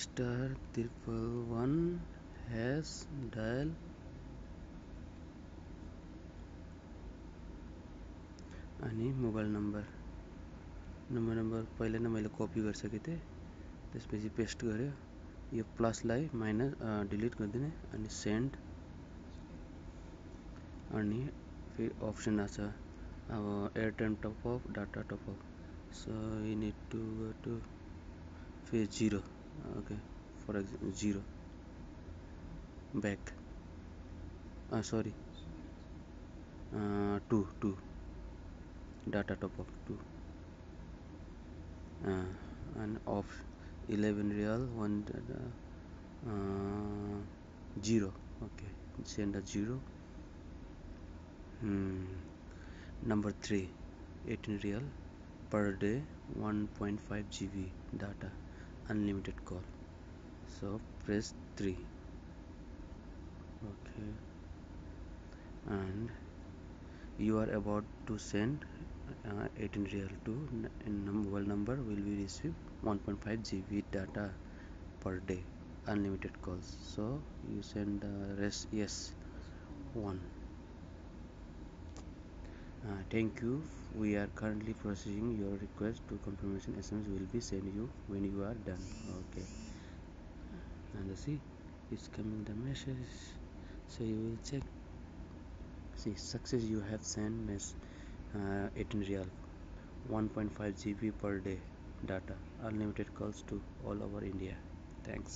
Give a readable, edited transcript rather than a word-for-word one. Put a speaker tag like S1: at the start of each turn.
S1: star triple one hash dial अनि mobile number पहिला नै मैले कपी गरिसकेको थिएँ, त्यसपछि पेस्ट गर्यो। यो प्लसलाई माइनस डिलिट गरिदिने अनि सेन्ड अनि फेरि अप्सन आछ अब Airtel top up data top up so you need to go to फेरि 0 okay for example 0 back sorry 2 data top up 2 and of 11 real 1 0 okay send a 0 number 3 18 real per day 1.5 GB data unlimited call so press 3 okay and you are about to send 18 real to mobile number will be receive 1.5 GB data per day unlimited calls so you send the rest yes 1 thank you we are currently processing your request to confirmation SMS will be sent you when you are done okay and see it's coming the message so you will check see success you have sent 18 real 1.5 GB per day data unlimited calls to all over India. Thanks.